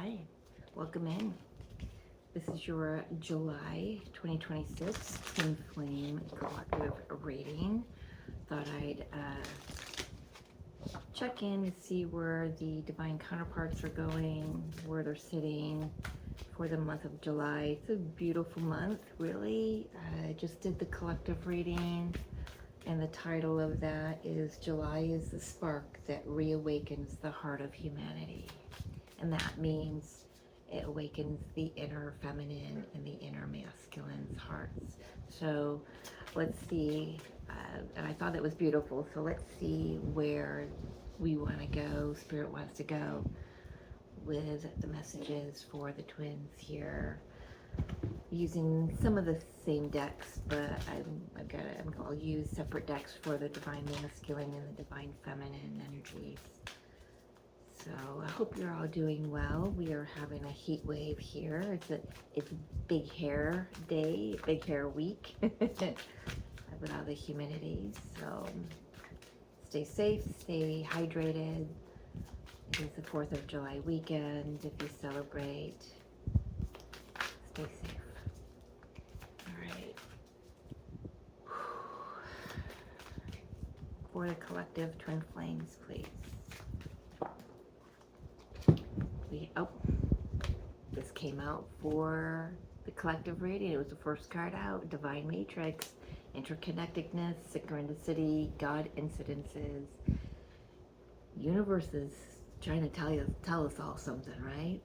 Hi, welcome in. This is your July 2026 Twin Flame Collective reading. Thought I'd check in to see where the divine counterparts are going, where they're sitting for the month of July. It's a beautiful month, really. I just did the collective reading, and the title of that is July is the Spark that Reawakens the Heart of Humanity. And that means it awakens the inner feminine and the inner masculine's hearts. So let's see, and I thought it was beautiful. So let's see where we want to go, Spirit wants to go with the messages for the twins here. Using some of the same decks, but I'll use separate decks for the divine masculine and the divine feminine energies. So I hope you're all doing well. We are having a heat wave here. It's big hair day, big hair week with all the humidity. So stay safe, stay hydrated. It is the 4th of July weekend. If you celebrate, stay safe. All right. For the collective twin flames, please. This came out for the collective reading. It was the first card out. Divine Matrix, interconnectedness, synchronicity, God incidences. Universe is trying to tell us all something, right?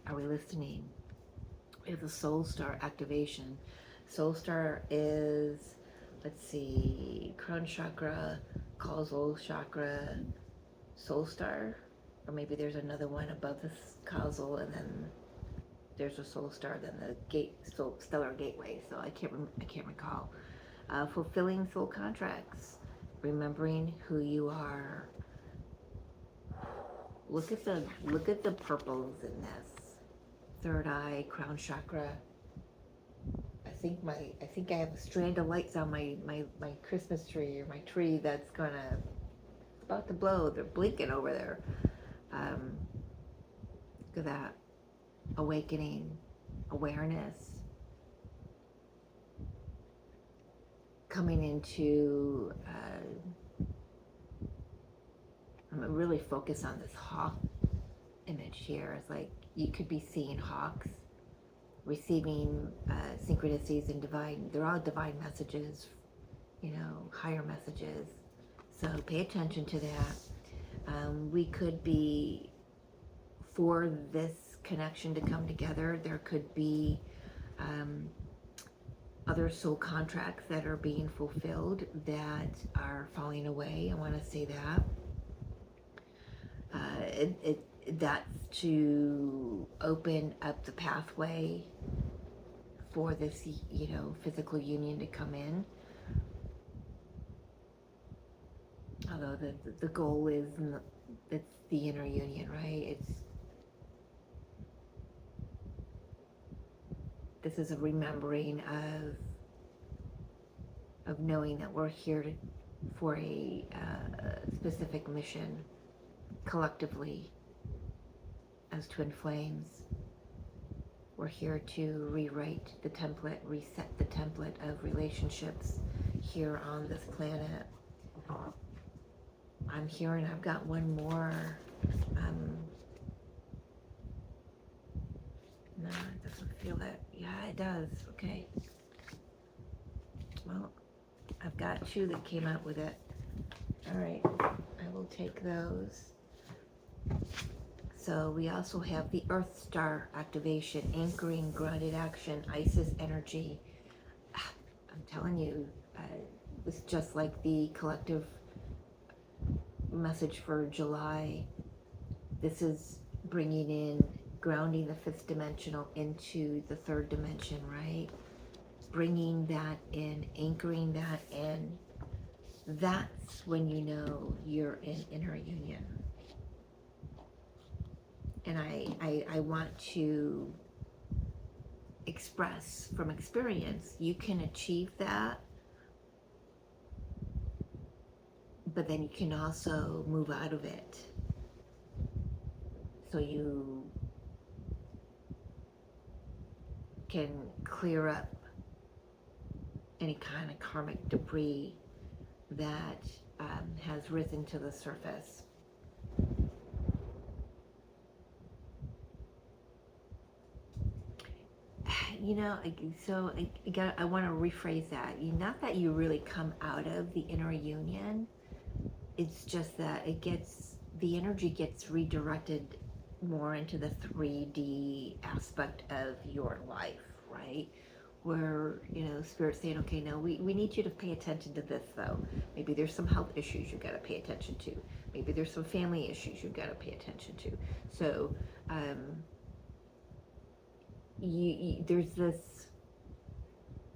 Are we listening? We have the Soul Star activation. Soul Star is, let's see, crown chakra, causal chakra, Soul Star, or maybe there's another one above the causal, and then there's a Soul Star, then the stellar gateway. So I can't recall. Fulfilling soul contracts, remembering who you are. Look at the purples in this. Third eye, crown chakra. I think I have a strand of lights on my Christmas tree, or my tree that's about to blow. They're blinking over there. Look at that. Awakening, awareness, coming into, I'm really focused on this hawk image here. It's like you could be seeing hawks, receiving synchronicities and they're all divine messages, higher messages. So pay attention to that. We could be, for this connection to come together, there could be other soul contracts that are being fulfilled that are falling away. I want to say that. That's to open up the pathway for this, physical union to come in. Although the goal is, it's the inner union, right? This is a remembering of knowing that we're here for a specific mission collectively as twin flames. We're here to rewrite the template, reset the template of relationships here on this planet. I'm hearing I've got one more. No, it doesn't feel that. Yeah, it does. Okay. Well, I've got 2 that came out with it. All right. I will take those. So we also have the Earth Star activation, anchoring, grounded action, Isis energy. I'm telling you, it's just like the collective message for July. This is bringing in, grounding the 5th dimensional into the 3rd dimension, right? Bringing that in, anchoring that in. That's when you know you're in inner union. And I want to express from experience, you can achieve that, but then you can also move out of it. So you can clear up any kind of karmic debris that has risen to the surface. You know, I want to rephrase that. Not that you really come out of the inner union. It's just that the energy gets redirected more into the 3D aspect of your life, right? Where, Spirit's saying, okay, now we need you to pay attention to this, though. Maybe there's some health issues you've got to pay attention to. Maybe there's some family issues you've got to pay attention to. So, there's this,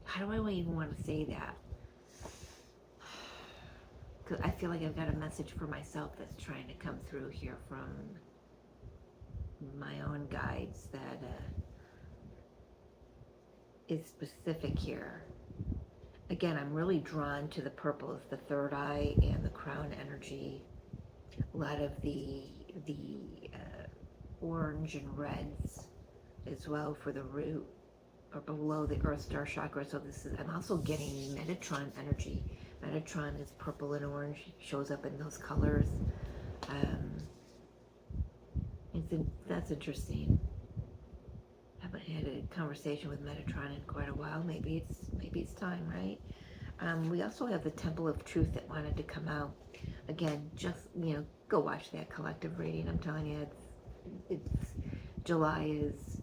how do I even want to say that? Because I feel like I've got a message for myself that's trying to come through here from my own guides that is specific here. Again, I'm really drawn to the purple as the third eye and the crown energy. A lot of the orange and reds as well for the root or below the Earth Star chakra. So I'm also getting Metatron energy. Metatron is purple and orange, shows up in those colors. That's interesting. Haven't had a conversation with Metatron in quite a while. Maybe it's time, right? We also have the Temple of Truth that wanted to come out. Again, just go watch that collective reading. I'm telling you, it's July is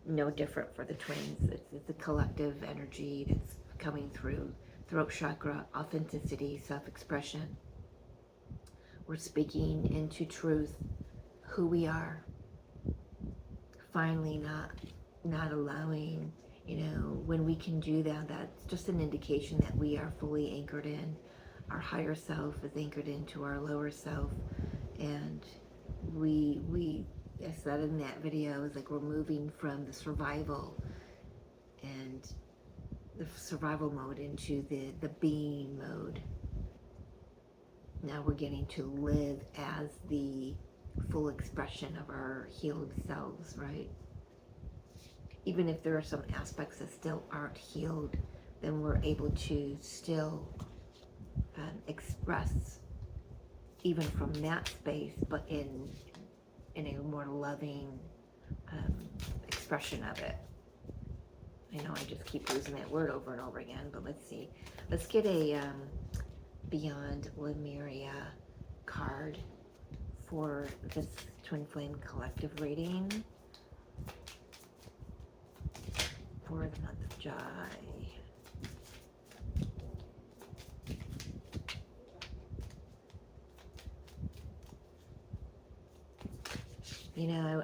no different for the twins. It's a collective energy that's coming through. Throat chakra, authenticity, self-expression. We're speaking into truth, who we are. Finally not allowing, when we can do that, that's just an indication that we are fully anchored in. Our higher self is anchored into our lower self. And we I said in that video, it's like we're moving from the survival and the survival mode into the being mode. Now we're getting to live as the full expression of our healed selves, right? Even if there are some aspects that still aren't healed, then we're able to still express even from that space, but in a more loving expression of it. I know I just keep using that word over and over again, but let's see. Let's get a Beyond Lemuria card for this Twin Flame Collective reading for the month of July.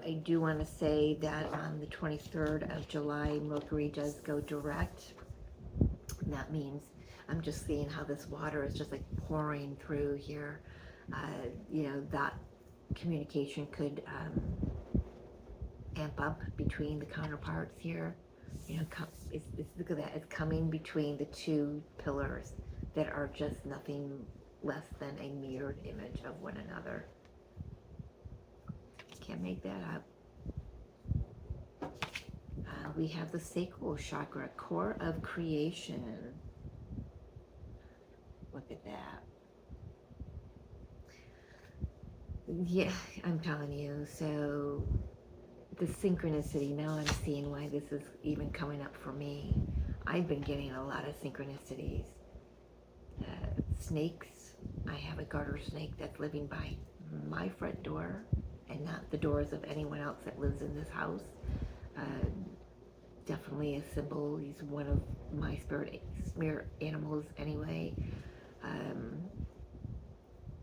I do want to say that on the 23rd of July, Mercury does go direct. And that means I'm just seeing how this water is just like pouring through here. That communication could amp up between the counterparts here. Look at that. It's coming between the two pillars that are just nothing less than a mirrored image of one another. Can't make that up. We have the sacral chakra, core of creation. Look at that. Yeah, I'm telling you. So the synchronicity, now I'm seeing why this is even coming up for me. I've been getting a lot of synchronicities. Snakes. I have a garter snake that's living by my front door and not the doors of anyone else that lives in this house. Definitely a symbol. He's one of my spirit animals anyway.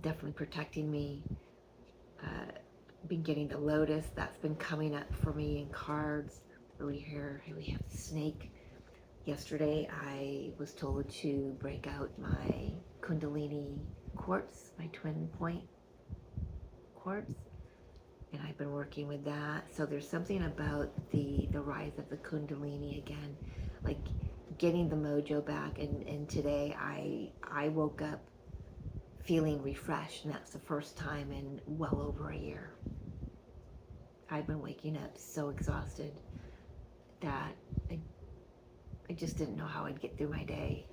Definitely protecting me. Been getting the lotus. That's been coming up for me in cards. Here we have the snake. Yesterday I was told to break out my Kundalini quartz, my twin point quartz. And I've been working with that. So there's something about the rise of the Kundalini again, like getting the mojo back. And today I woke up feeling refreshed, and that's the first time in well over a year. I've been waking up so exhausted that I, I just didn't know how I'd get through my day.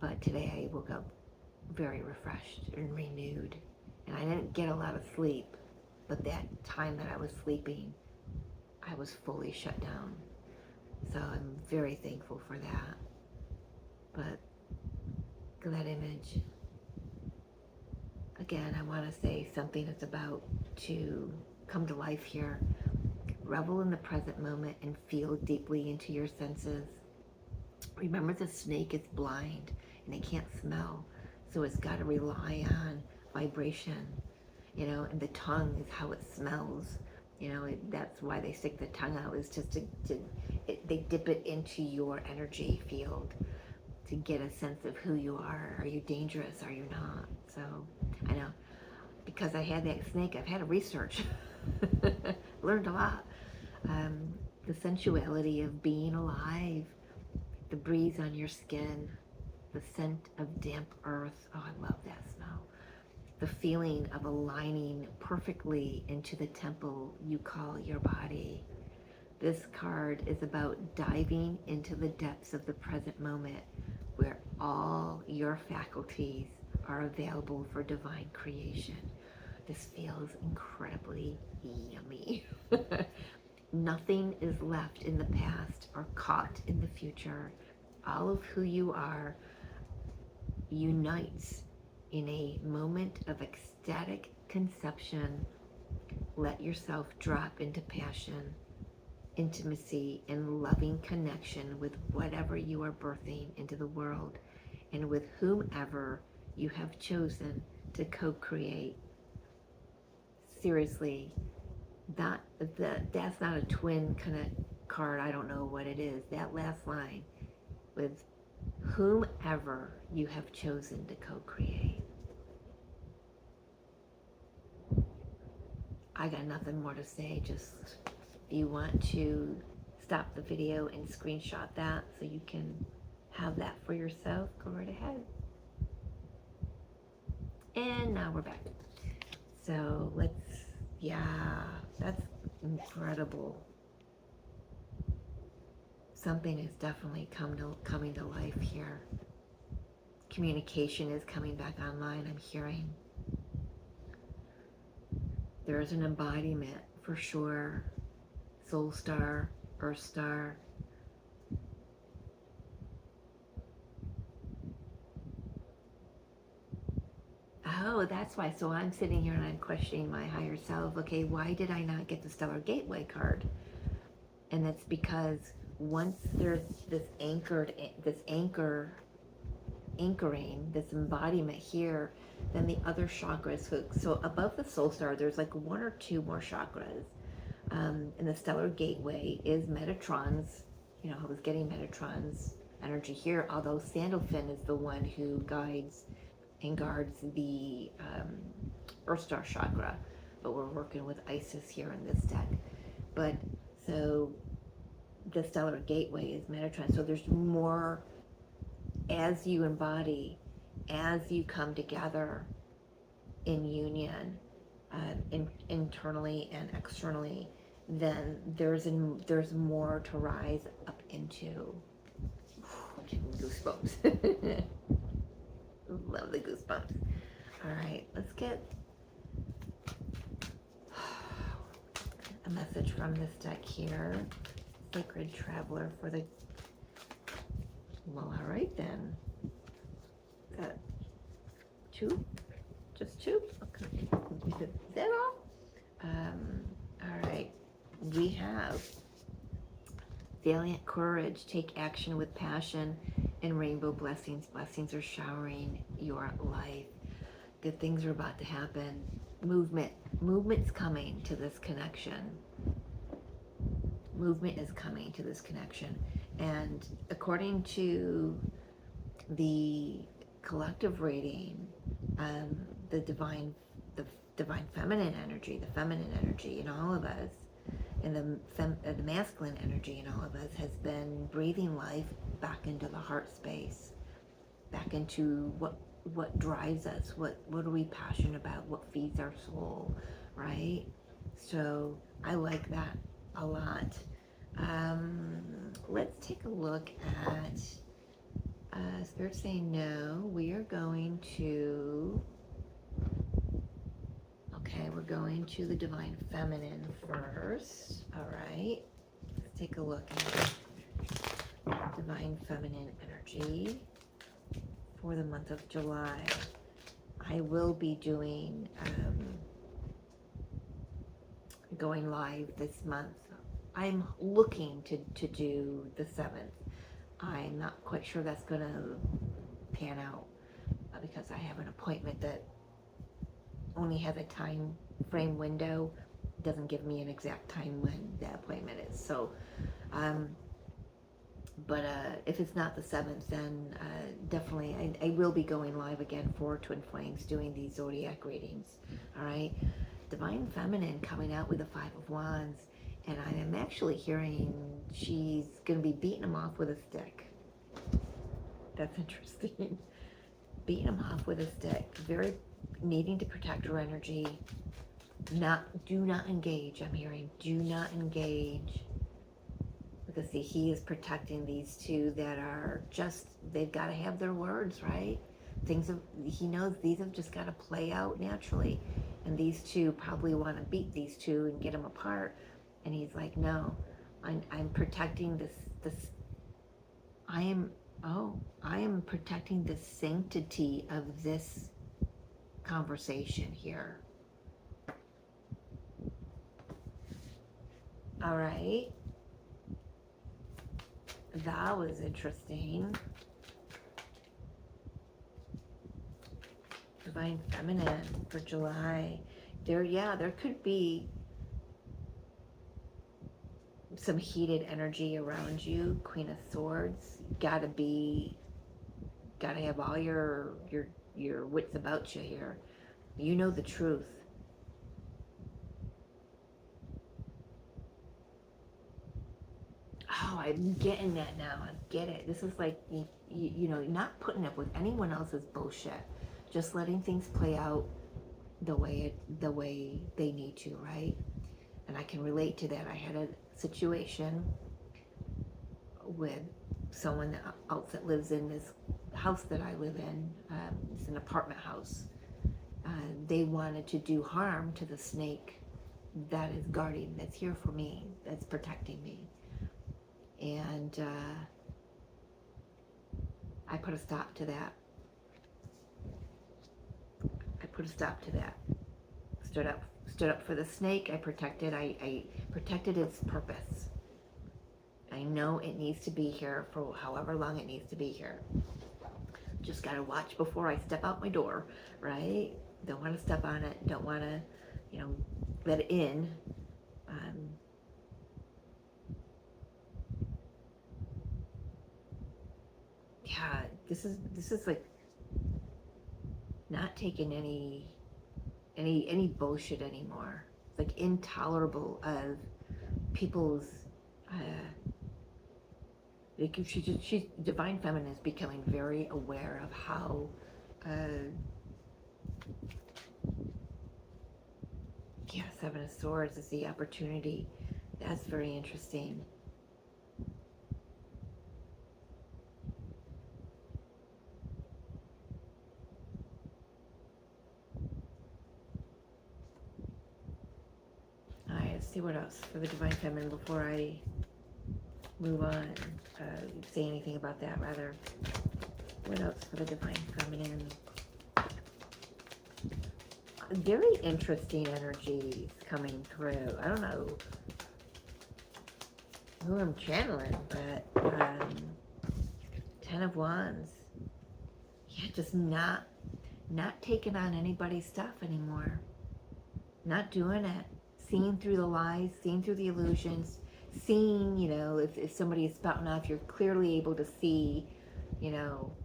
But today I woke up very refreshed and renewed. And I didn't get a lot of sleep, but that time that I was sleeping, I was fully shut down. So I'm very thankful for that. But that image, again, I want to say something that's about to come to life here. Revel in the present moment and feel deeply into your senses. Remember, the snake is blind and it can't smell, so it's got to rely on vibration, and the tongue is how it smells. That's why they stick the tongue out, is just they dip it into your energy field to get a sense of who you are. Are you dangerous? Are you not? So I know, because I had that snake, I've had to research. Learned a lot. The sensuality of being alive, the breeze on your skin, the scent of damp earth. Oh, I love that smell. The feeling of aligning perfectly into the temple you call your body. This card is about diving into the depths of the present moment, where all your faculties are available for divine creation. This feels incredibly yummy. Nothing is left in the past or caught in the future. All of who you are unites in a moment of ecstatic conception. Let yourself drop into passion, intimacy, and loving connection with whatever you are birthing into the world and with whomever you have chosen to co-create. Seriously, that's not a twin kind of card. I don't know what it is. That last line, with whomever you have chosen to co-create. I got nothing more to say. Just, if you want to stop the video and screenshot that so you can have that for yourself, go right ahead. And now we're back. So that's incredible. Something is definitely coming to life here. Communication is coming back online, I'm hearing. There's an embodiment for sure. Soul star, earth star. Oh, that's why. So I'm sitting here and I'm questioning my higher self. Okay, why did I not get the Stellar Gateway card? And that's because once there's this anchoring, this embodiment here, then the other chakras hook. So above the soul star, there's like one or two more chakras. And the Stellar Gateway is Metatron's. I was getting Metatron's energy here, although Sandalphon is the one who guides and guards the Earth Star chakra, but we're working with Isis here in this deck. But so the Stellar Gateway is Metatron. So there's more as you embody, as you come together in union, internally and externally. Then there's more to rise up into. Goosebumps. Love the goosebumps. All right, let's get a message from this deck here. Sacred Traveler for the... Well, all right then. Is that two? Just two? Okay. Is that all? All right. We have Valiant Courage, take action with passion, and rainbow blessings. Blessings are showering your life. Good things are about to happen. Movement's coming to this connection. Movement is coming to this connection. And according to the collective reading, the divine feminine energy, the feminine energy in all of us, and the masculine energy in all of us has been breathing life back into the heart space, back into what drives us, what are we passionate about, what feeds our soul, right? So I like that a lot. Let's take a look at Spirit saying no. We are going to, okay, we're going to the Divine Feminine first. All right. Let's take a look at Divine Feminine energy for the month of July. I will be doing, going live this month. I'm looking to do the 7th. I'm not quite sure that's going to pan out because I have an appointment that only has a time frame window. It doesn't give me an exact time when that appointment is. So, but if it's not the 7th, then definitely I will be going live again for Twin Flames doing these zodiac readings. All right. Divine Feminine coming out with the 5 of Wands. And I am actually hearing she's going to be beating him off with a stick. That's interesting. Beating him off with a stick. Very needing to protect her energy. Do not engage. I'm hearing do not engage. Because see, he is protecting these two that are just, they've got to have their words, right? He knows these have just got to play out naturally. And these two probably want to beat these two and get them apart. And he's like, no, I'm protecting I am protecting the sanctity of this conversation here. All right. That was interesting. Divine Feminine for July. There could be some heated energy around you. Queen of Swords. Gotta have all your wits about you here. You know the truth. Oh, I'm getting that now. I get it. This is like, you know, not putting up with anyone else's bullshit. Just letting things play out the way they need to, right? And I can relate to that. I had a situation with someone else that lives in this house that I live in. It's an apartment house. They wanted to do harm to the snake that is guarding, that's here for me, that's protecting me. And I put a stop to that. Stood up for the snake. I protected its purpose. I know it needs to be here for however long it needs to be here. Just gotta watch before I step out my door, right? Don't want to step on it. Don't want to, let it in. Yeah, this is like not taking any bullshit anymore. It's like intolerable of people's she's Divine Feminine is becoming very aware of how Seven of Swords is the opportunity. That's very interesting. Alright, let's see what else for the Divine Feminine before I move on. Say anything about that, rather. What else for the Divine Feminine? Very interesting energies coming through. I don't know who I'm channeling, but 10 of Wands. Yeah, just not taking on anybody's stuff anymore. Not doing it. Seeing through the lies, seeing through the illusions, seeing, if somebody is spouting off, you're clearly able to see,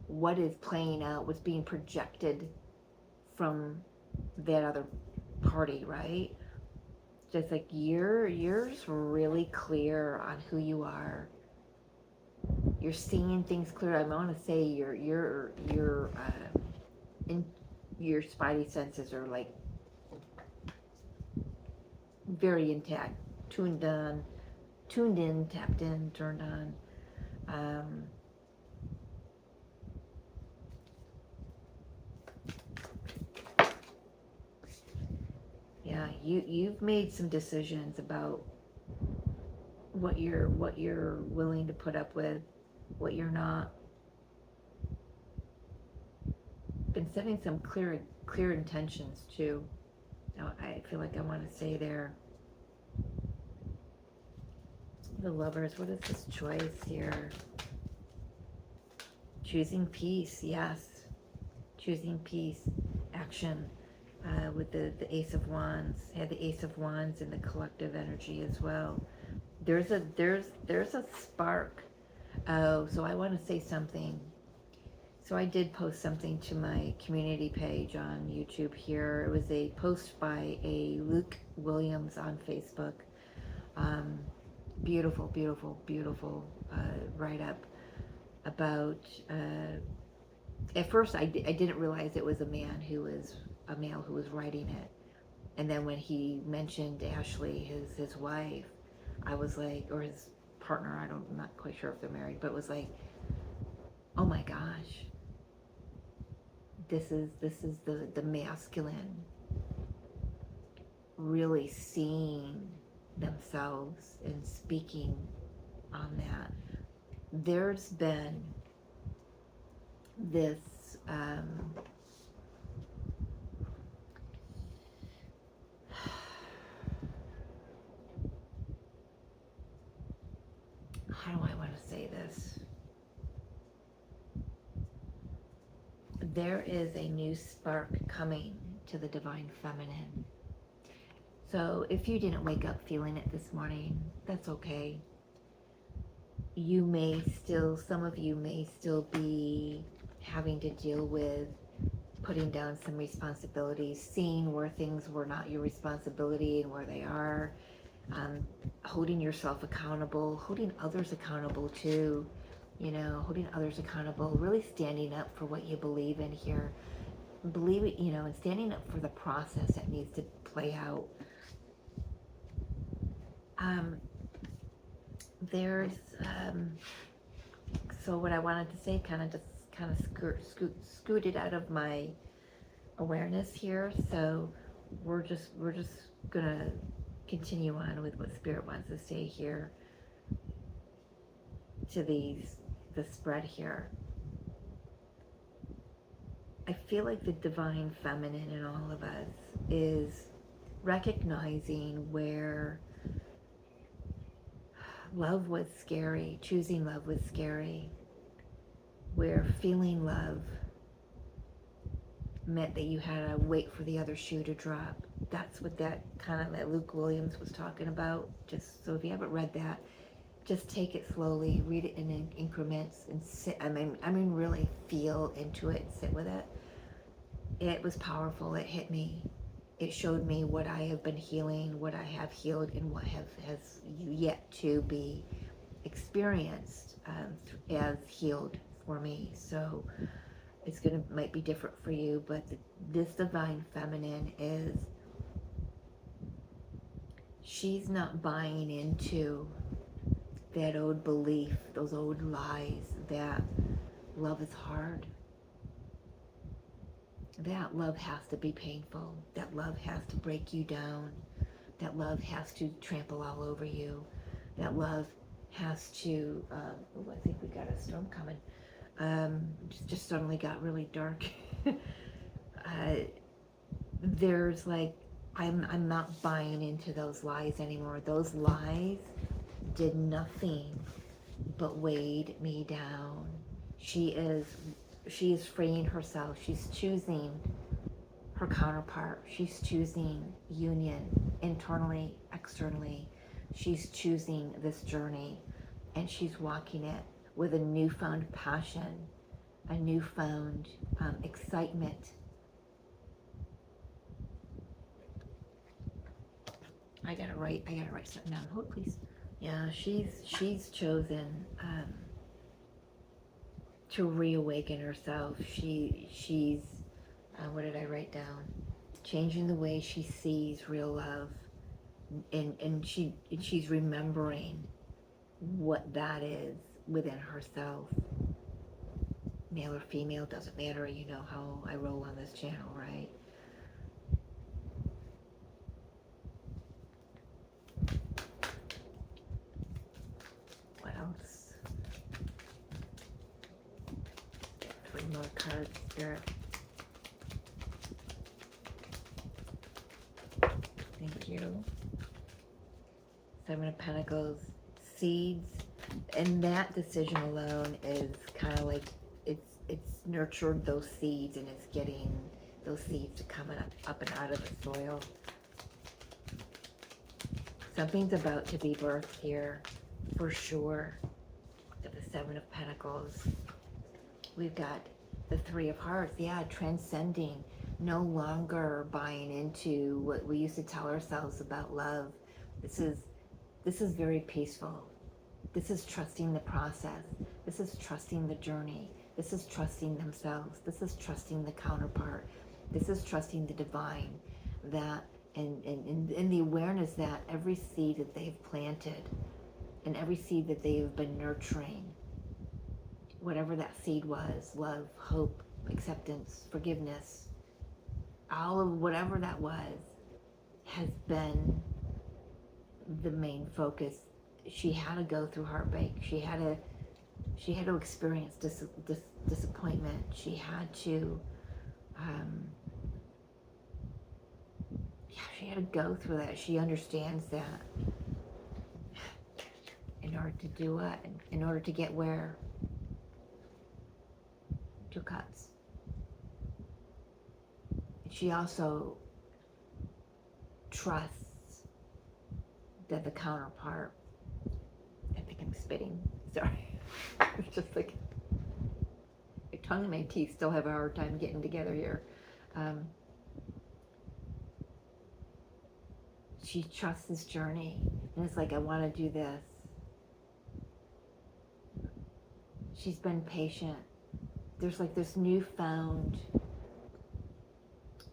what is playing out, what's being projected from that other party, right? Just like you're just really clear on who you are. You're seeing things clear. I want to say your spidey senses are like very intact, tuned on, tuned in, tapped in, turned on. Yeah, you've made some decisions about what you're willing to put up with, what you're not. Been setting some clear intentions too. Now, I feel like I want to say there. The Lovers, what is this choice here? Choosing peace, yes. Choosing peace, action. With the Ace of Wands, had the Ace of Wands in the collective energy as well. There's a spark. Oh, so I want to say something. So I did post something to my community page on YouTube here. It was a post by a Luke Williams on Facebook. Beautiful, beautiful, beautiful write-up about, at first I didn't realize it was a male who was writing it. And then when he mentioned Ashley, his wife, I was like, or his partner, I'm not quite sure if they're married, but it was like, oh my gosh, this is the masculine really seeing themselves and speaking on that. There's been this how do I want to say this? There is a new spark coming to the divine feminine. So if you didn't wake up feeling it this morning, that's okay. Some of you may still be having to deal with putting down some responsibilities, seeing where things were not your responsibility and where they are, holding yourself accountable, holding others accountable too, holding others accountable, really standing up for what you believe in here, and standing up for the process that needs to play out. There's so what I wanted to say kind of scooted out of my awareness here, so we're just gonna continue on with what Spirit wants to say here to the spread here. I feel like the divine feminine in all of us is recognizing where love was scary, choosing love was scary, where feeling love meant that you had to wait for the other shoe to drop. That's what that Luke Williams was talking about. Just so if you haven't read that, just take it slowly, read it in increments, and sit. I mean, really feel into it and sit with it. It was powerful. It hit me. It showed me what I have been healing, what I have healed, and what has yet to be experienced as healed for me. So it's might be different for you, but this divine feminine she's not buying into that old belief, those old lies that love is hard, that love has to be painful, that love has to break you down, that love has to trample all over you, that love has to, I think we got a storm coming. Just suddenly got really dark. There's like, I'm not buying into those lies anymore. Those lies did nothing but weighed me down. She is freeing herself. She's choosing her counterpart. She's choosing union internally, externally. She's choosing this journey, and she's walking it with a newfound passion, a newfound excitement. I gotta write something down. Hold, please. Yeah, she's chosen to reawaken herself. She's what did I write down? Changing the way she sees real love, and she's remembering what that is within herself. Male or female, doesn't matter. You know how I roll on this channel, right? What else? Get 3 more cards, Spirit. Thank you. 7 of Pentacles, seeds, and that decision alone is kind of like it's nurtured those seeds, and it's getting those seeds to come up and out of the soil. Something's about to be birthed here, for sure. At the 7 of Pentacles, we've got the 3 of Hearts. Yeah, transcending, no longer buying into what we used to tell ourselves about love. This is very peaceful. This is trusting the process. This is trusting the journey. This is trusting themselves. This is trusting the counterpart. This is trusting the divine. That and the awareness that every seed that they've planted and every seed that they have been nurturing, whatever that seed was, love, hope, acceptance, forgiveness, all of whatever that was, has been the main focus. She had to go through heartbreak. She had to experience disappointment. She had to, she had to go through that. She understands that. In order to do what? In order to get where? 2 cups. She also trusts that the counterpart, I think I'm spitting, sorry. It's just like my tongue and my teeth still have a hard time getting together here. She trusts this journey, and it's like, I want to do this. She's been patient. There's like this newfound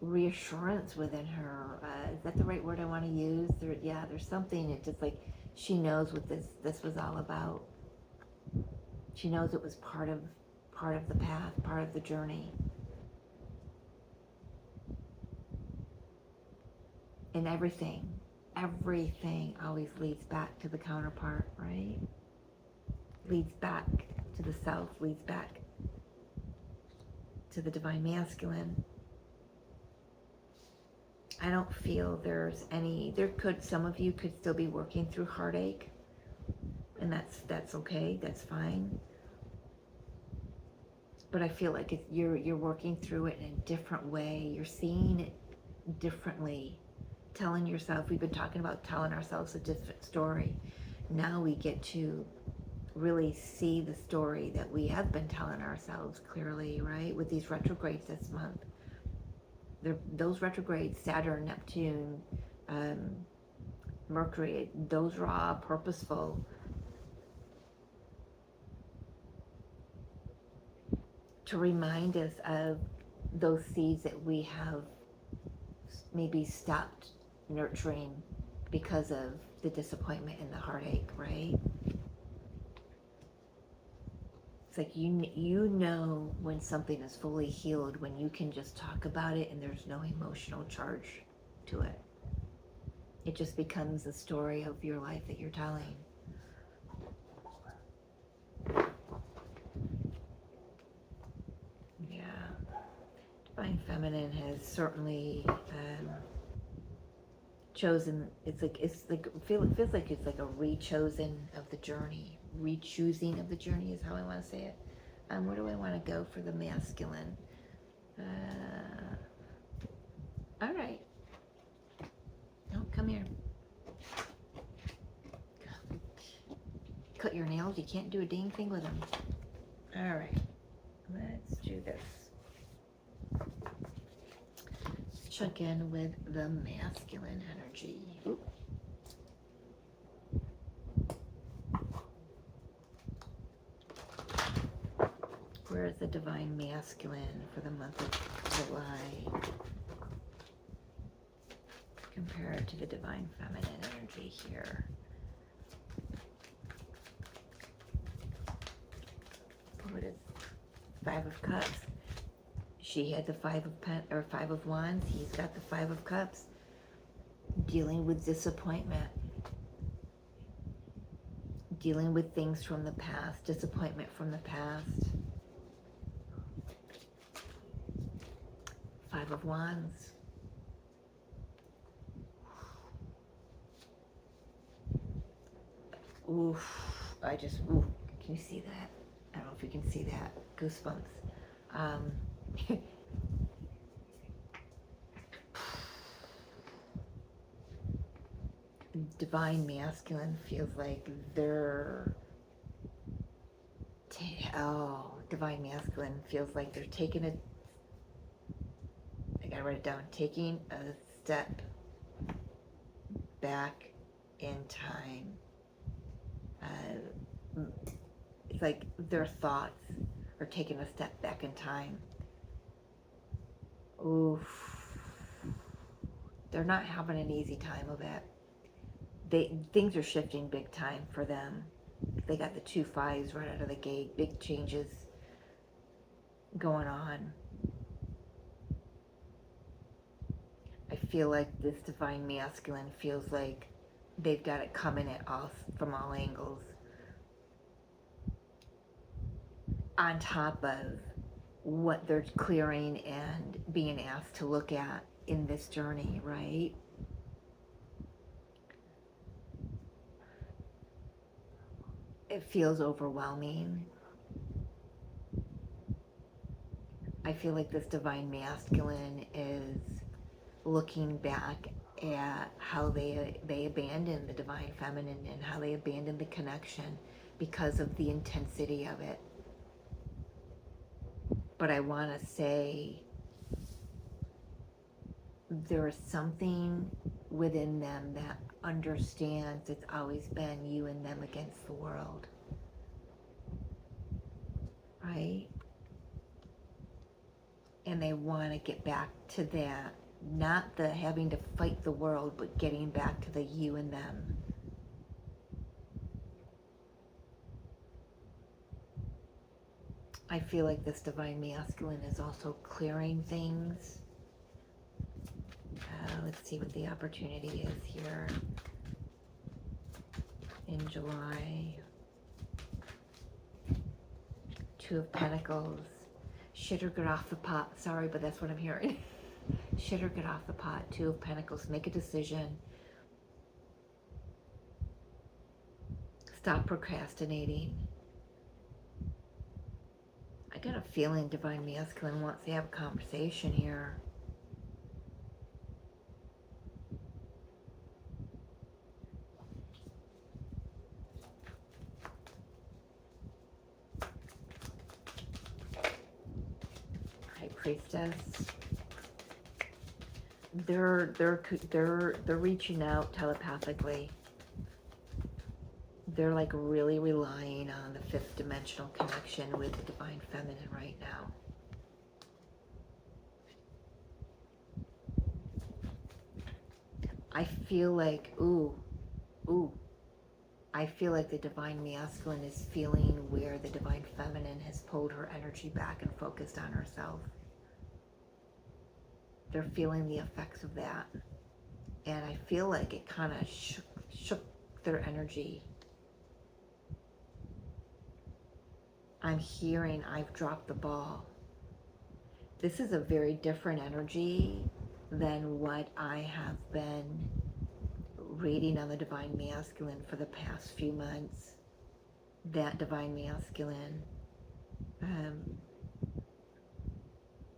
reassurance within her. Is that the right word I want to use? There's something. It's just like she knows what this was all about. She knows it was part of the path, part of the journey. And everything always leads back to the counterpart, right? Leads back to the self, leads back to the divine masculine. I don't feel there's any, some of you could still be working through heartache, and that's okay, that's fine. But I feel like you're working through it in a different way. You're seeing it differently. Telling yourself, we've been talking about telling ourselves a different story. Now we get to really see the story that we have been telling ourselves clearly, right? With these retrogrades this month. Those retrogrades, Saturn, Neptune, Mercury, those are all purposeful. To remind us of those seeds that we have maybe stopped nurturing because of the disappointment and the heartache, right? It's like you know when something is fully healed when you can just talk about it and there's no emotional charge to it. It just becomes the story of your life that you're telling. Yeah. Divine Feminine has certainly chosen, it feels like it's like a re-chosen of the journey. Re-choosing of the journey is how I want to say it. Where do I want to go for the masculine? All right. No, come here. Cut your nails. You can't do a dang thing with them. All right. Let's do this. Let's check in with the masculine energy. Ooh. Where is the divine masculine for the month of July compared to the divine feminine energy here? Five of Cups. She had the Five of Wands. He's got the Five of Cups. Dealing with disappointment. Dealing with things from the past. Disappointment from the past. Five of Wands. Oof. Ooh. Can you see that? I don't know if you can see that. Goosebumps. Divine Masculine feels like they're Divine Masculine feels like they're taking I gotta write it down, taking a step back in time. It's like their thoughts are taking a step back in time. Oof. They're not having an easy time of it. Things are shifting big time for them. They got the 2 5s right out of the gate. Big changes going on. I feel like this Divine Masculine feels like they've got it coming at us from all angles. On top of what they're clearing and being asked to look at in this journey, right? It feels overwhelming. I feel like this Divine Masculine is looking back at how they abandoned the Divine Feminine and how they abandoned the connection because of the intensity of it. But I want to say there is something within them that understands it's always been you and them against the world. Right? And they want to get back to that. Not the having to fight the world, but getting back to the you and them. I feel like this Divine Masculine is also clearing things. Let's see what the opportunity is here in July. 2 of Pentacles. Shit or get off the pot. Sorry, but that's what I'm hearing. Shit or get off the pot. 2 of Pentacles. Make a decision. Stop procrastinating. I got a feeling Divine Masculine wants to have a conversation here. High Priestess. They're reaching out telepathically. They're like really relying on the 5th dimensional connection with the Divine Feminine right now. I feel like, I feel like the Divine Masculine is feeling where the Divine Feminine has pulled her energy back and focused on herself. They're feeling the effects of that. And I feel like it kind of shook their energy. I'm hearing I've dropped the ball. This is a very different energy than what I have been reading on the Divine Masculine for the past few months. That Divine Masculine.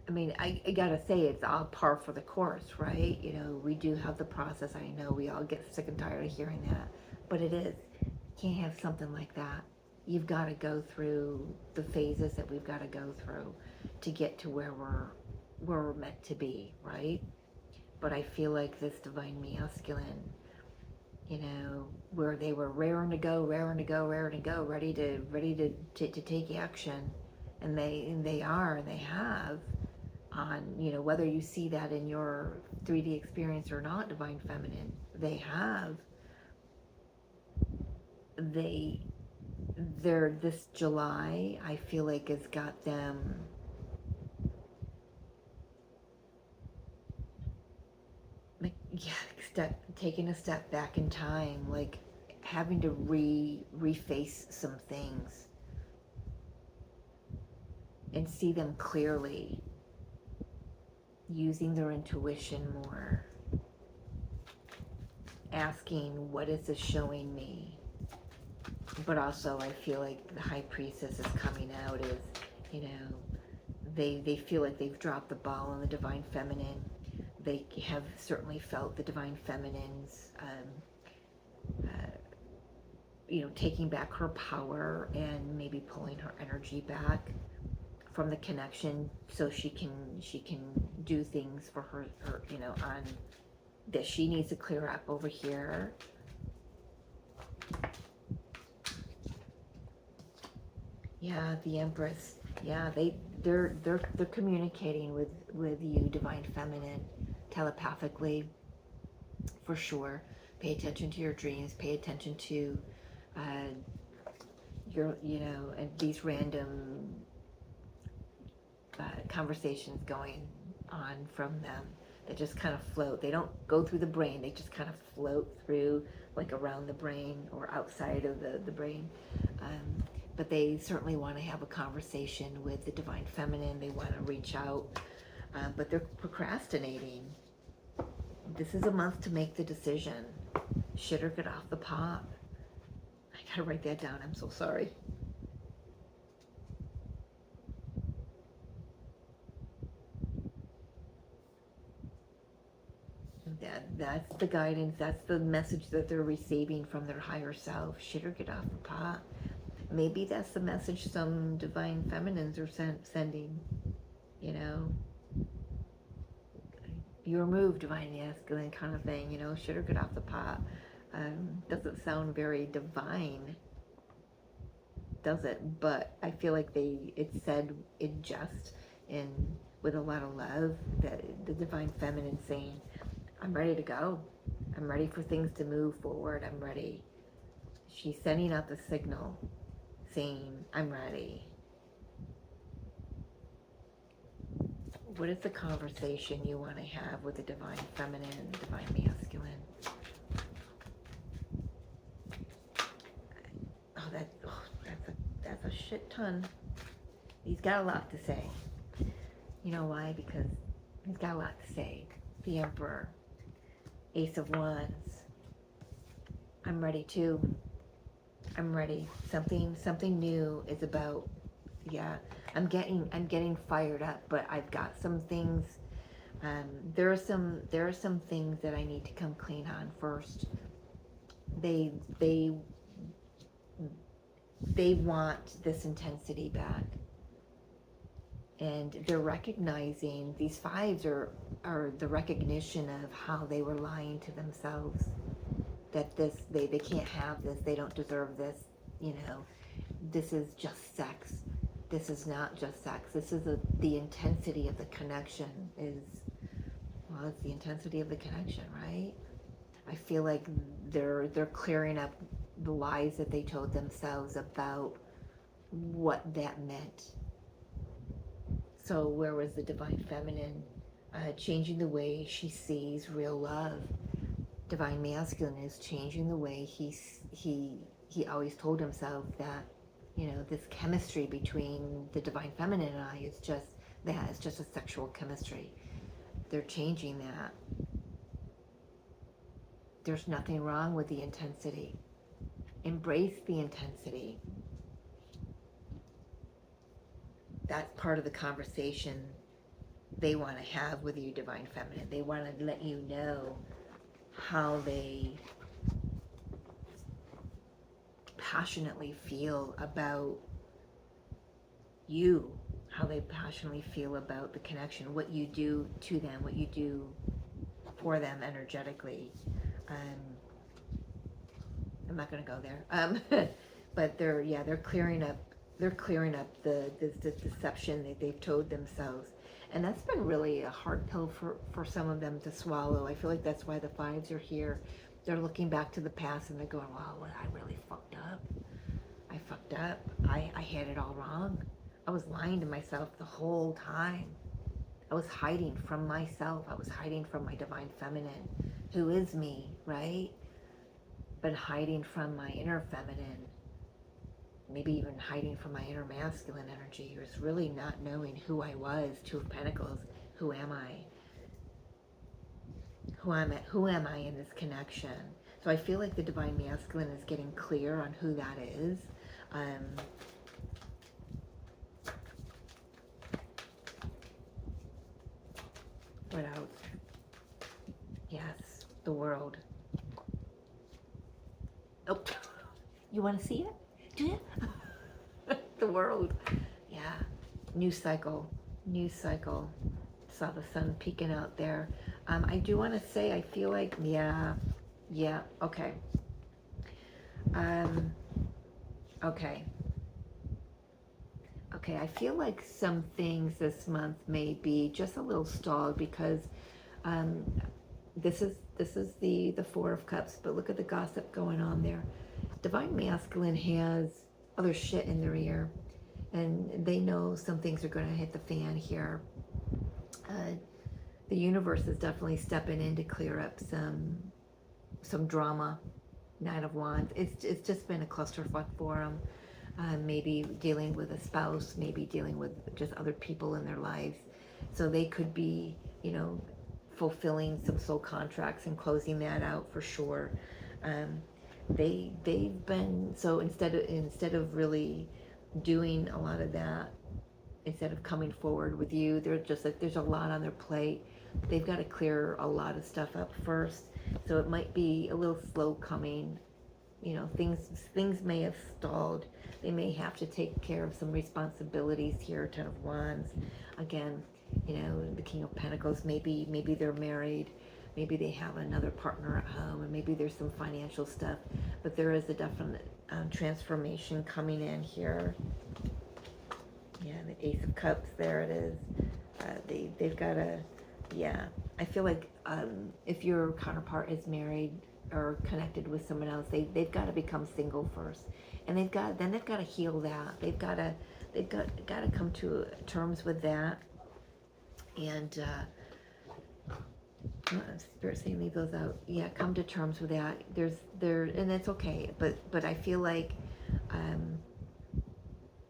I mean, I gotta say, it's all par for the course, right? You know, we do have the process. I know we all get sick and tired of hearing that, but it is. You can't have something like that. You've got to go through the phases that we've got to go through to get to where we're meant to be, right? But I feel like this Divine Masculine, you know, where they were raring to go, ready to take action, and they are, and they have. On, you know, whether you see that in your 3D experience or not, Divine Feminine, they have. They're this July, I feel like, has got them taking a step back in time, like having to reface some things and see them clearly, using their intuition more, asking, what is this showing me? But also I feel like the high priestess is coming out as, you know, they feel like they've dropped the ball on the divine feminine. They have certainly felt the divine feminine's you know, taking back her power and maybe pulling her energy back from the connection, so she can do things for her, you know, on that she needs to clear up over here. Yeah, the Empress. Yeah, they're communicating with you, divine feminine, telepathically, for sure. Pay attention to your dreams. Pay attention to your, you know, and these random conversations going on from them that just kind of float. They don't go through the brain. They just kind of float through, like around the brain or outside of the brain. But they certainly want to have a conversation with the divine feminine. They want to reach out, but they're procrastinating. This is a month to make the decision. Shit or get off the pot. I gotta write that down. I'm so sorry. That's the guidance. That's the message that they're receiving from their higher self. Shit or get off the pot. Maybe that's the message some divine feminines are sending. You know, your move, divine masculine kind of thing. You know, shit or get off the pot. Doesn't sound very divine, does it? But I feel like it's said in jest and with a lot of love, that the divine feminine saying, I'm ready to go. I'm ready for things to move forward. I'm ready. She's sending out the signal saying, I'm ready. What is the conversation you want to have with the divine feminine and the divine masculine? That's a shit ton. He's got a lot to say. You know why? Because he's got a lot to say. The Emperor, Ace of Wands. I'm ready too. I'm ready. Something new is about. Yeah, I'm getting fired up, but I've got some things. There are some things that I need to come clean on first. They want this intensity back, and they're recognizing, these fives are the recognition of how they were lying to themselves, that they can't have this, they don't deserve this, you know, this is just sex. This is not just sex. This is the intensity of the connection is, well, it's the intensity of the connection, right? I feel like they're clearing up the lies that they told themselves about what that meant. So where was the divine feminine changing the way she sees real love? Divine masculine is changing the way he always told himself that, you know, this chemistry between the divine feminine and I is just that. It's just a sexual chemistry. They're changing that. There's nothing wrong with the intensity. Embrace the intensity. That's part of the conversation they want to have with you, divine feminine. They want to let you know how they passionately feel about you, how they passionately feel about the connection, what you do to them, what you do for them energetically. I'm not going to go there. But they're clearing up this deception that they've told themselves. And that's been really a hard pill for some of them to swallow. I feel like that's why the fives are here. They're looking back to the past and they're going, wow, I really fucked up. I fucked up. I had it all wrong. I was lying to myself the whole time. I was hiding from myself. I was hiding from my divine feminine. who is me, right? But hiding from my inner feminine, maybe even hiding from my inner masculine energy, was really not knowing who I was. Two of Pentacles, who am I? Who am I in this connection? So I feel like the divine masculine is getting clear on who that is. What else? Yes, the world. Oh, you want to see it? Do you? The world. Yeah. New cycle. New cycle. Saw the sun peeking out there. I do want to say, I feel like, yeah, okay. Okay. Okay, I feel like some things this month may be just a little stalled because this is the Four of Cups, but look at the gossip going on there. Divine masculine has other shit in their ear, and they know some things are going to hit the fan here. The universe is definitely stepping in to clear up some drama. Nine of Wands. It's just been a clusterfuck for them. Maybe dealing with a spouse, maybe dealing with just other people in their lives. So they could be, you know, fulfilling some soul contracts and closing that out for sure. They've been, so instead of really doing a lot of that, instead of coming forward with you, they're just like, there's a lot on their plate. They've got to clear a lot of stuff up first. So it might be a little slow coming. You know, things may have stalled. They may have to take care of some responsibilities here. Ten of Wands. Again, you know, the King of Pentacles. Maybe they're married. Maybe they have another partner at home, and maybe there's some financial stuff. But there is a definite transformation coming in here. Yeah, the Ace of Cups. There it is. They've got a, yeah. I feel like if your counterpart is married or connected with someone else, they've got to become single first, and they've got to heal that. They've got to come to terms with that. And Spirit saying leave those out. Yeah, come to terms with that. And that's okay. But I feel like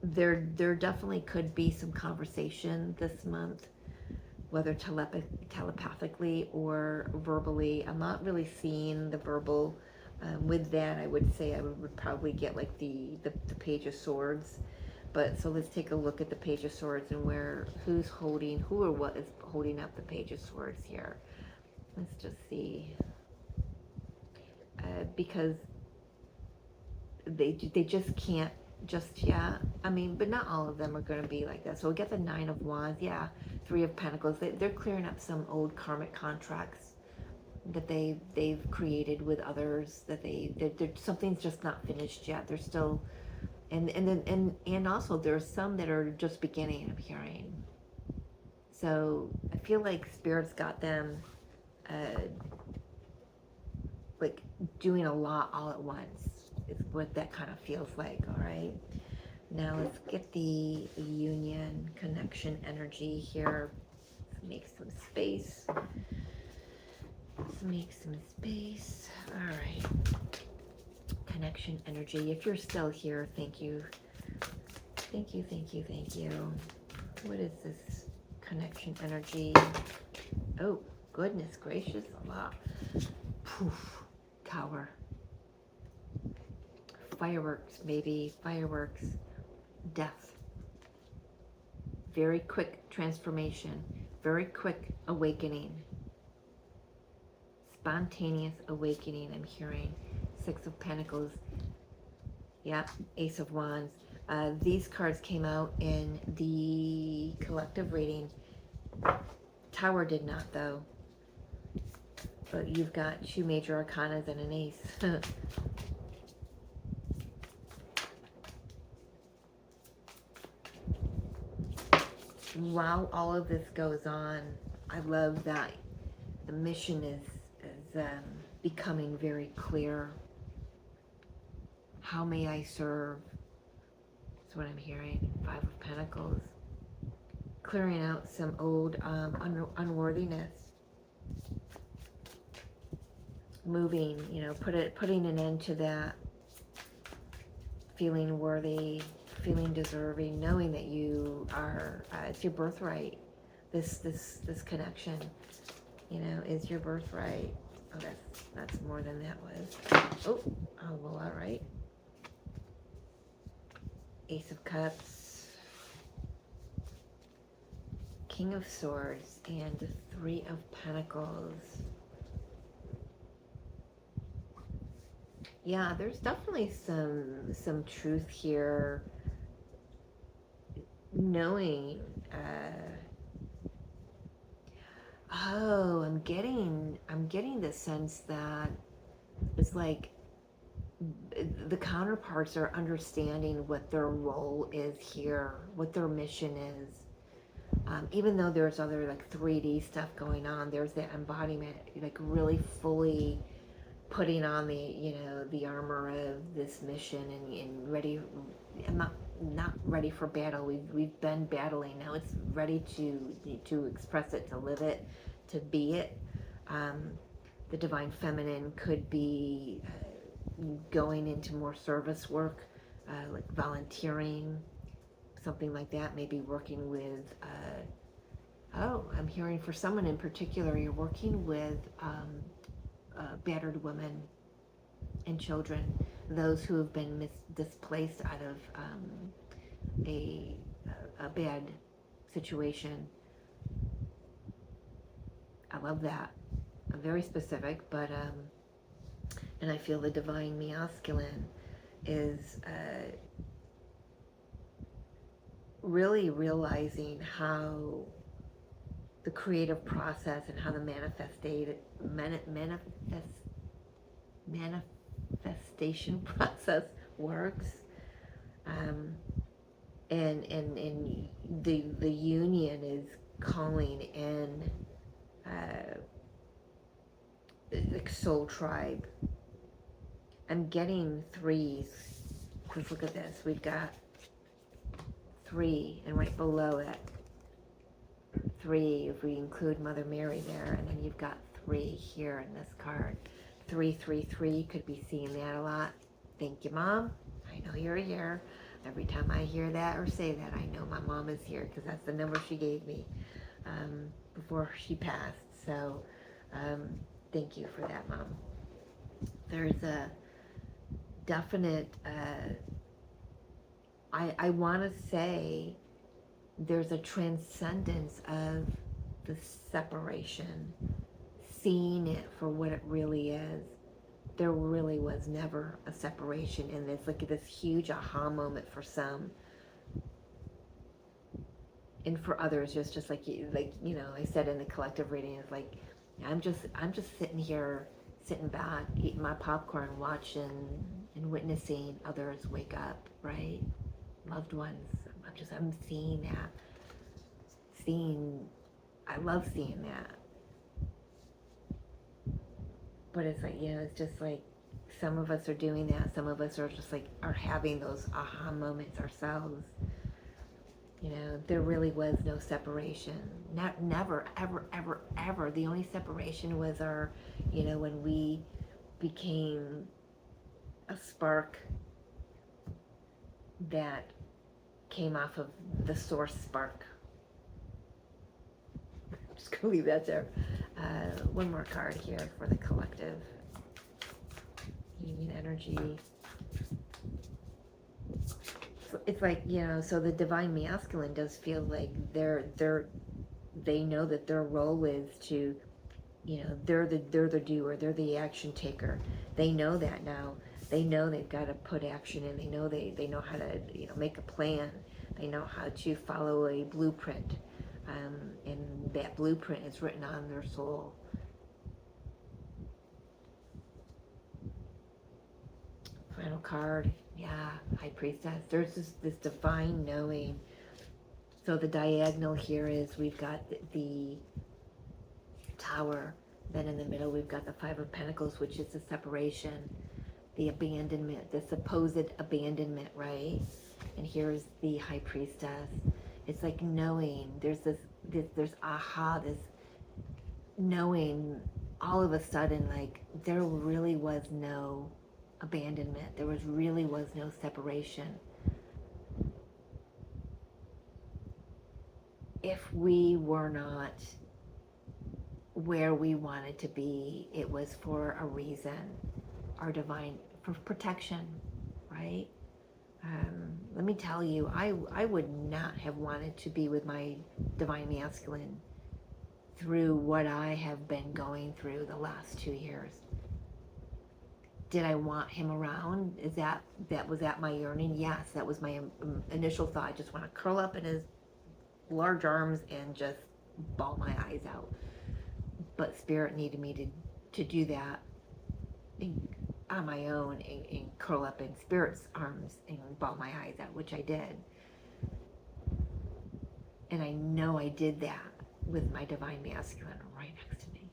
there definitely could be some conversation this month, whether telepathically or verbally. I'm not really seeing the verbal. With that, I would say I would probably get like the Page of Swords. But so let's take a look at the Page of Swords and who or what is holding up the Page of Swords here. Let's just see. Because they just can't just yet. I mean, but not all of them are going to be like that. So we'll get the Nine of Wands. Yeah, Three of Pentacles. They're clearing up some old karmic contracts that they've created with others. That something's just not finished yet. They're still, and also there's some that are just beginning. I'm hearing. So I feel like Spirit's got them, like doing a lot all at once. Is what that kind of feels like. All right. Now let's get the union connection energy here. Let's make some space. All right. Connection energy. If you're still here, thank you. Thank you. What is this connection energy? Oh, goodness gracious. A lot. Poof. Tower. Fireworks, maybe. Fireworks. Death. Very quick transformation. Very quick awakening. Spontaneous awakening, I'm hearing. Six of Pentacles. Yep, Ace of Wands. These cards came out in the collective reading. Tower did not, though. But you've got two major arcanas and an ace. While all of this goes on, I love that the mission is becoming very clear. How may I serve? That's what I'm hearing. Five of Pentacles. Clearing out some old unworthiness. moving, putting an end to that, feeling worthy, feeling deserving, knowing that you are, it's your birthright. This connection, is your birthright. Oh, that's more than that was. Oh, well, all right. Ace of Cups, King of Swords, and the Three of Pentacles. Yeah, there's definitely some truth here. Knowing, I'm getting the sense that it's like the counterparts are understanding what their role is here, what their mission is. Even though there's other like 3D stuff going on, there's that embodiment, like really fully putting on the armor of this mission and ready. I'm not ready for battle. We've been battling. Now it's ready to express it, to live it, to be it. The divine feminine could be going into more service work, like volunteering, something like that. Maybe working with. I'm hearing for someone in particular, you're working with battered women and children, those who have been displaced out of a bad situation. I love that. Very specific, but and I feel the divine masculine is really realizing how the creative process and how the manifestation process works, and the union is calling in like soul tribe. I'm getting threes, because look at this, we've got 3, and right below it 3, if we include Mother Mary there, and then you've got 3 here in this card. 333, could be seeing that a lot. Thank you, Mom. I know you're here. Every time I hear that or say that, I know my mom is here, because that's the number she gave me before she passed. So thank you for that, Mom. There's a definite, I want to say, there's a transcendence of the separation, seeing it for what it really is. There really was never a separation in this. Look at this huge aha moment for some, and for others, just like I said in the collective reading, it's like I'm just sitting here, sitting back, eating my popcorn, watching and witnessing others wake up, right? Loved ones. I'm seeing that. I love seeing that. But it's like, it's just like some of us are doing that. Some of us are just like, are having those aha moments ourselves. There really was no separation. Never, ever, ever, ever. The only separation was our, when we became a spark that came off of the source spark. Just gonna leave that there. One more card here for the collective. Union energy. So it's like, so the divine masculine does feel like they know that their role is to, they're the doer, they're the action taker. They know that now. They know they've got to put action in. They know they know how to make a plan. They know how to follow a blueprint, and that blueprint is written on their soul. Final card, yeah, High Priestess. There's this divine knowing. So the diagonal here is we've got the Tower. Then in the middle we've got the Five of Pentacles, which is the separation, the abandonment, the supposed abandonment, right? And here's the High Priestess. It's like knowing, there's this knowing all of a sudden, like, there really was no abandonment. There really was no separation. If we were not where we wanted to be, it was for a reason. Our divine, for protection, right? Let me tell you, I would not have wanted to be with my divine masculine through what I have been going through the last 2 years. Did I want him around? Was that my yearning? Yes, that was my initial thought. I just want to curl up in his large arms and just bawl my eyes out. But Spirit needed me to do that on my own and curl up in Spirit's arms and bawl my eyes out, which I did. And I know I did that with my divine masculine right next to me.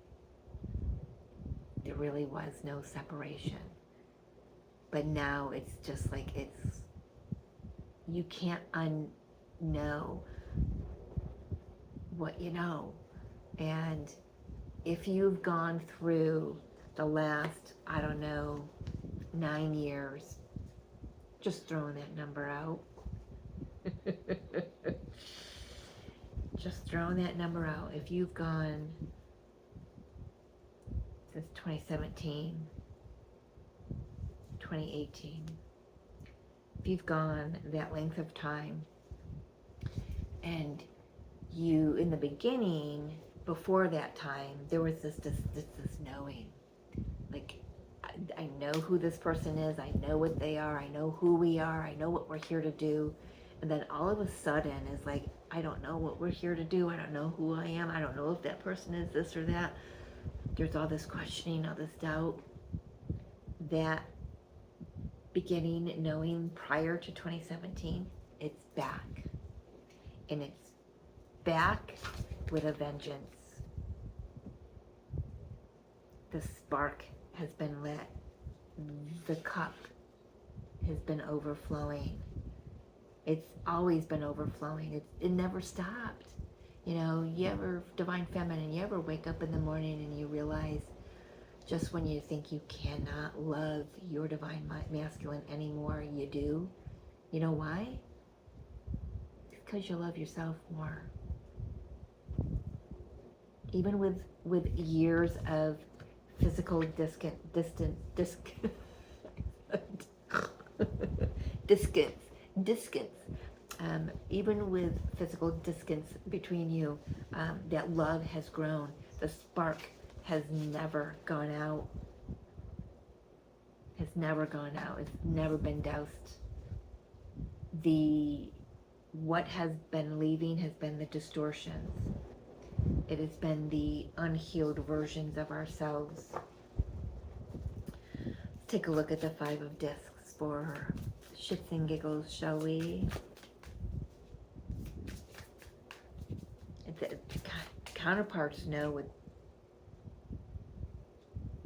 There really was no separation. But now it's just like you can't unknow what you know. And if you've gone through the last, 9 years, just throwing that number out. Just throwing that number out. If you've gone since 2017, 2018, if you've gone that length of time, and you, in the beginning, before that time, there was this knowing, like, I know who this person is, I know what they are, I know who we are, I know what we're here to do. And then all of a sudden it's like, I don't know what we're here to do, I don't know who I am, I don't know if that person is this or that. There's all this questioning, all this doubt. That beginning knowing prior to 2017, it's back. And it's back with a vengeance. The spark has been lit. The cup has been overflowing. It's always been overflowing. It never stopped. You know, you ever, divine feminine, you ever wake up in the morning and you realize just when you think you cannot love your divine masculine anymore, you do. You know why? It's because you love yourself more. Even with years of physical distance, even with physical distance between you, that love has grown. The spark has never gone out. It's never been doused. What has been leaving has been the distortions. It has been the unhealed versions of ourselves. Let's take a look at the 5 of discs for shits and giggles, shall we? The counterparts know what,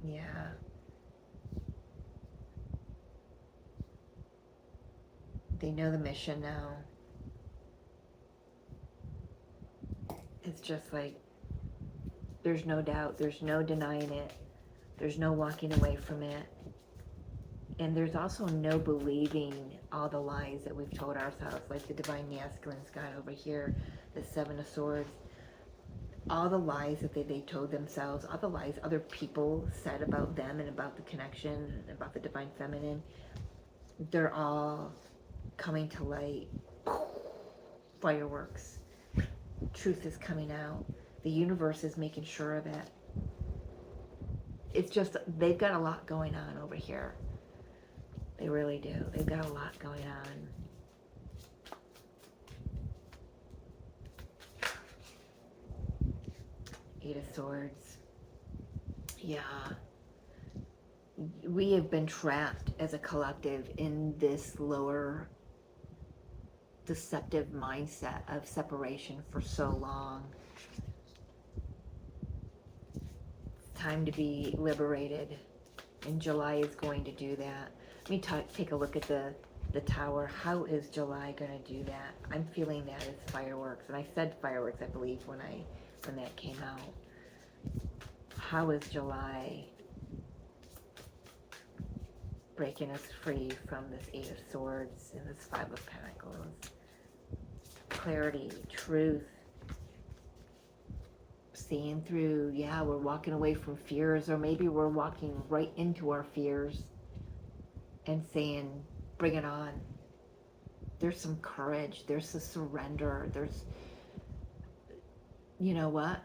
yeah. They know the mission now. It's just like, there's no doubt, there's no denying it, there's no walking away from it. And there's also no believing all the lies that we've told ourselves, like the divine masculine's got over here, the 7 of Swords. All the lies that they told themselves, all the lies other people said about them and about the connection, about the divine feminine, they're all coming to light. Fireworks. Truth is coming out. The universe is making sure of it. It's just, they've got a lot going on over here. They really do. They've got a lot going on. Eight of Swords. Yeah. We have been trapped as a collective in this lower deceptive mindset of separation for so long. It's time to be liberated, and July is going to do that. Let me take a look at the Tower. How is July going to do that? I'm feeling that as fireworks, and I said fireworks, I believe, when that came out. how is July breaking us free from this Eight of Swords and this Five of Pentacles? Clarity, truth, seeing through. Yeah, we're walking away from fears, or maybe we're walking right into our fears and saying, bring it on. There's some courage, there's a surrender, there's, you know what?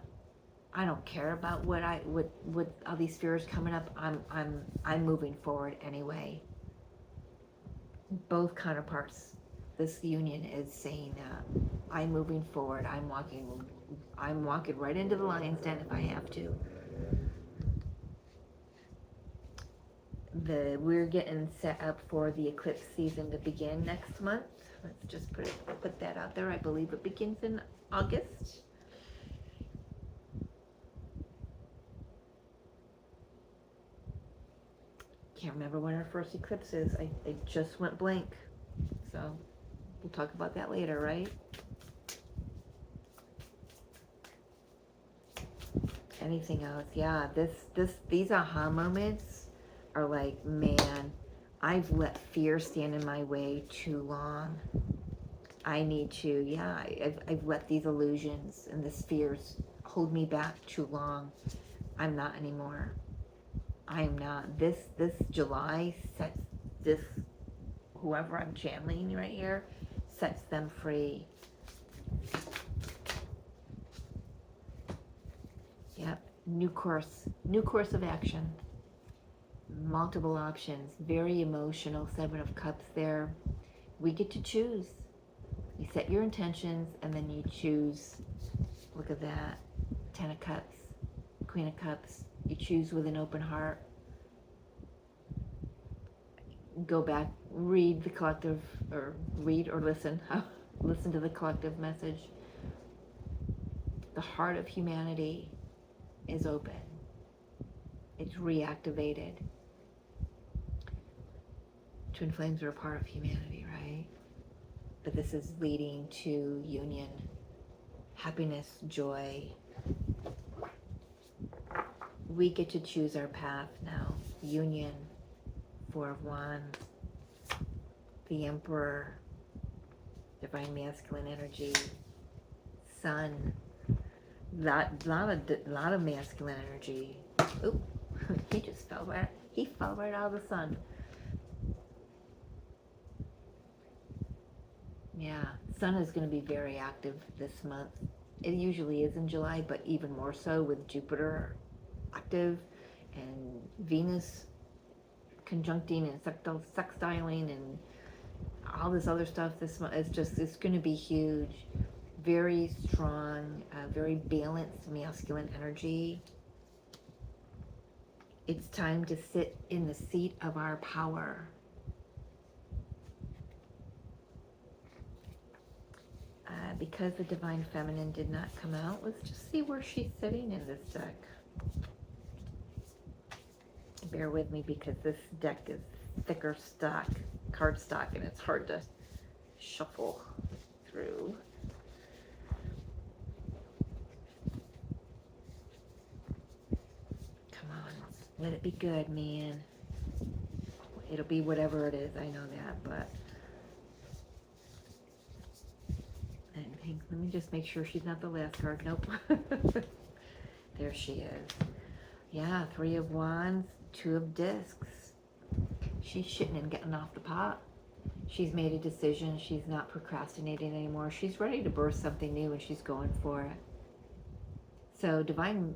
I don't care about what all these fears coming up. I'm moving forward anyway. Both counterparts, this union is saying that I'm moving forward. I'm walking right into the lion's den if I have to. We're getting set up for the eclipse season to begin next month. Let's just put that out there. I believe it begins in August. Can't remember when our first eclipse is. I just went blank. So we'll talk about that later, right? Anything else? Yeah, these aha moments are like, man, I've let fear stand in my way too long. I need to, yeah, I've let these illusions and these fears hold me back too long. I'm not anymore. I am not. This July sets this, whoever I'm channeling right here, sets them free. Yep, new course of action. Multiple options, very emotional. Seven of Cups there. We get to choose. You set your intentions and then you choose. Look at that. Ten of Cups, Queen of Cups. You choose with an open heart. Go back, read the collective, or read or listen. Listen to the collective message. The heart of humanity is open. It's reactivated. Twin flames are a part of humanity, right? But this is leading to union, happiness, joy. We get to choose our path now. Union, Four of Wands, the Emperor, Divine Masculine energy, Sun, lot of masculine energy. Oop, he fell right out of the sun. Yeah, Sun is going to be very active this month. It usually is in July, but even more so with Jupiter active and Venus conjuncting and sextiling and all this other stuff. This month is just, it's going to be huge. Very strong, very balanced masculine energy. It's time to sit in the seat of our power. Because the Divine Feminine did not come out, let's just see where she's sitting in this deck. Bear with me because this deck is thicker stock, card stock, and it's hard to shuffle through. Come on, let it be good, man. It'll be whatever it is, I know that, but... Let me just make sure she's not the last card. Nope. There she is. Yeah, Three of Wands, Two of Discs. She's shitting and getting off the pot. She's made a decision. She's not procrastinating anymore. She's ready to birth something new and she's going for it. So Divine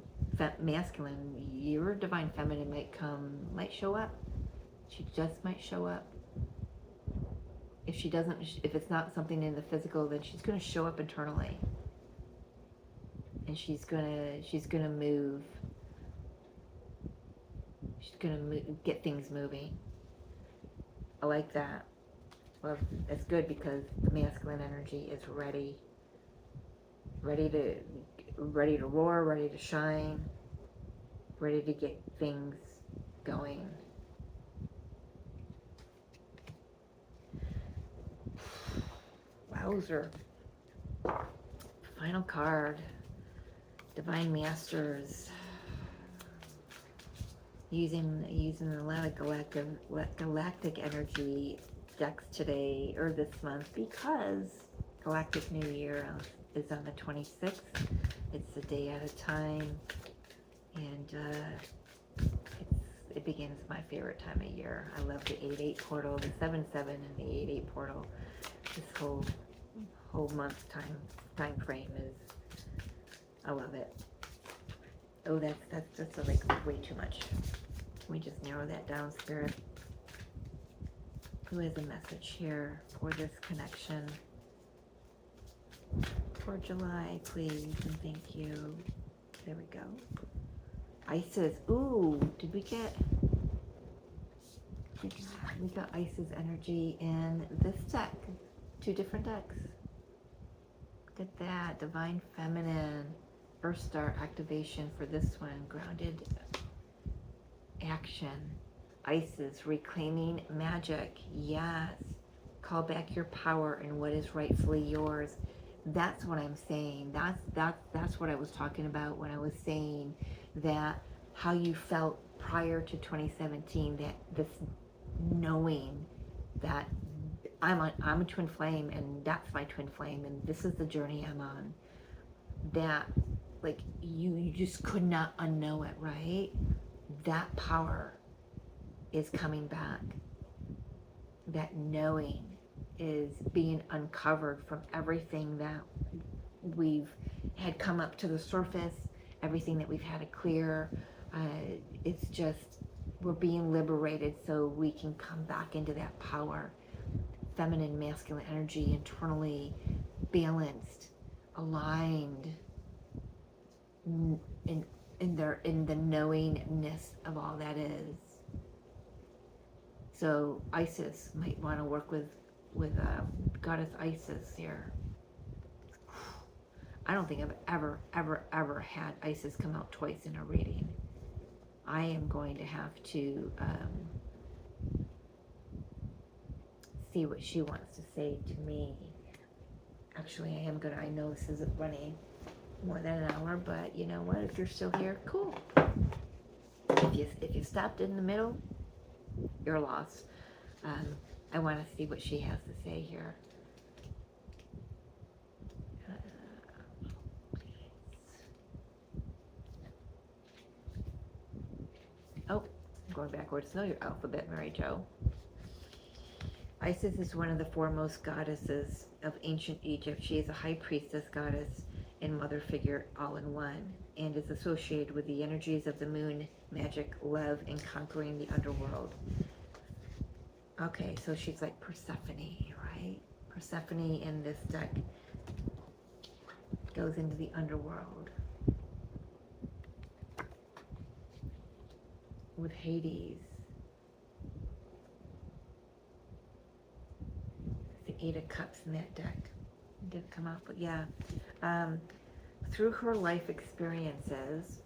Masculine, your Divine Feminine might show up. She just might show up. If she doesn't, if it's not something in the physical, then she's going to show up internally, and she's gonna move. She's gonna get things moving. I like that. Well, it's good because the masculine energy is ready to roar, ready to shine, ready to get things going. Wowzer. Final card. Divine Masters. using a lot of galactic energy decks today or this month because Galactic New Year is on the 26th. It's a day at a time, and it begins my favorite time of year. I love the 8-8 portal, the 7-7, and the 8-8 portal. This whole month time frame is, I love it. Oh, that's like way too much. Can we just narrow that down, Spirit? Who has a message here for this connection? For July, please, and thank you. There we go. Isis. Ooh, did we get... We got Isis energy in this deck. 2 different decks. Look at that. Divine Feminine. Earth Star activation for this one. Grounded action. Isis. Reclaiming magic. Yes. Call back your power and what is rightfully yours. That's what I'm saying. That's what I was talking about when I was saying that how you felt prior to 2017, that this knowing that I'm a twin flame and that's my twin flame and this is the journey I'm on, that like you just could not unknow it, right? That power is coming back. That knowing is being uncovered from everything that we've had come up to the surface, everything that we've had to clear. It's just, we're being liberated so we can come back into that power. Feminine, masculine energy, internally balanced, aligned, in the knowingness of all that is. So Isis might want to work with Goddess Isis here. I don't think I've ever had Isis come out twice in a reading. I am going to have to see what she wants to say to me. Actually, I know this isn't running more than an hour, but you know what? If you're still here, cool. If you stopped in the middle, you're lost. I want to see what she has to say here. Oh, I'm going backwards. Know your alphabet, Mary Jo. Isis is one of the foremost goddesses of ancient Egypt. She is a high priestess goddess and mother figure all in one, and is associated with the energies of the moon, magic, love, and conquering the underworld. Okay, so she's like Persephone, right? Persephone in this deck goes into the underworld with Hades. The 8 of Cups in that deck. It didn't come out, but yeah. Through her life experiences,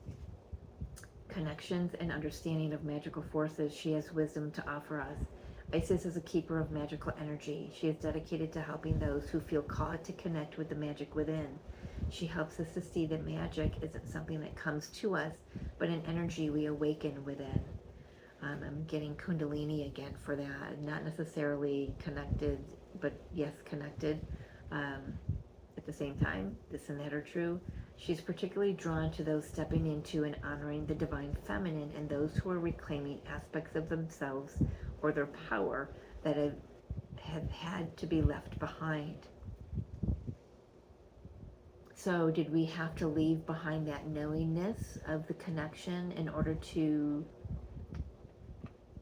connections, and understanding of magical forces, she has wisdom to offer us. Isis is a keeper of magical energy. She is dedicated to helping those who feel called to connect with the magic within. She helps us to see that magic isn't something that comes to us, but an energy we awaken within. I'm getting Kundalini again for that. Not necessarily connected, but yes, connected at the same time. This and that are true. She's particularly drawn to those stepping into and honoring the divine feminine, and those who are reclaiming aspects of themselves or their power that have had to be left behind. So did we have to leave behind that knowingness of the connection in order to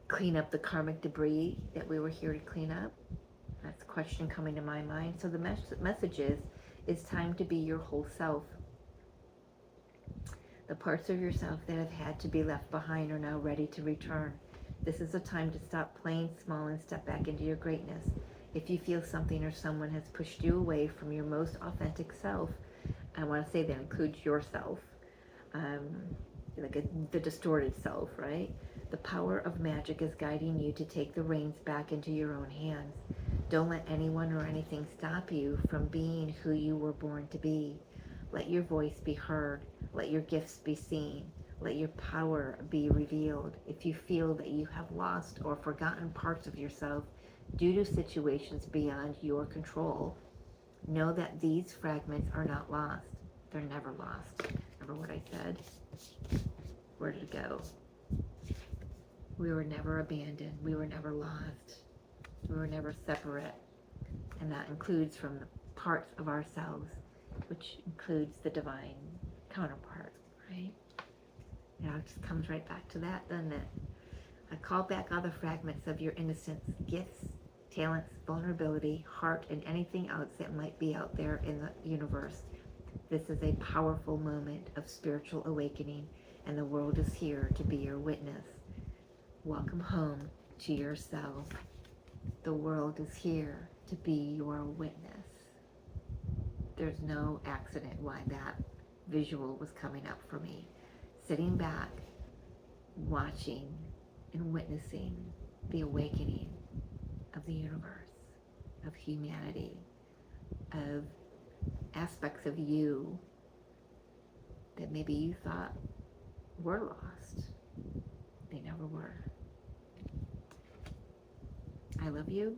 clean up the karmic debris that we were here to clean up? That's a question coming to my mind. So the message is, it's time to be your whole self. The parts of yourself that have had to be left behind are now ready to return. This is a time to stop playing small and step back into your greatness. If you feel something or someone has pushed you away from your most authentic self, I want to say that includes yourself, the distorted self, right? The power of magic is guiding you to take the reins back into your own hands. Don't let anyone or anything stop you from being who you were born to be. Let your voice be heard. Let your gifts be seen. Let your power be revealed. If you feel that you have lost or forgotten parts of yourself due to situations beyond your control, know that these fragments are not lost. They're never lost. Remember what I said? Where did it go? We were never abandoned. We were never lost. We were never separate. And that includes from the parts of ourselves, which includes the divine counterpart, right? Now it just comes right back to that, doesn't it? I call back all the fragments of your innocence, gifts, talents, vulnerability, heart, and anything else that might be out there in the universe. This is a powerful moment of spiritual awakening, and the world is here to be your witness. Welcome home to yourself. The world is here to be your witness. There's no accident why that visual was coming up for me. Sitting back, watching and witnessing the awakening of the universe, of humanity, of aspects of you that maybe you thought were lost. They never were. I love you.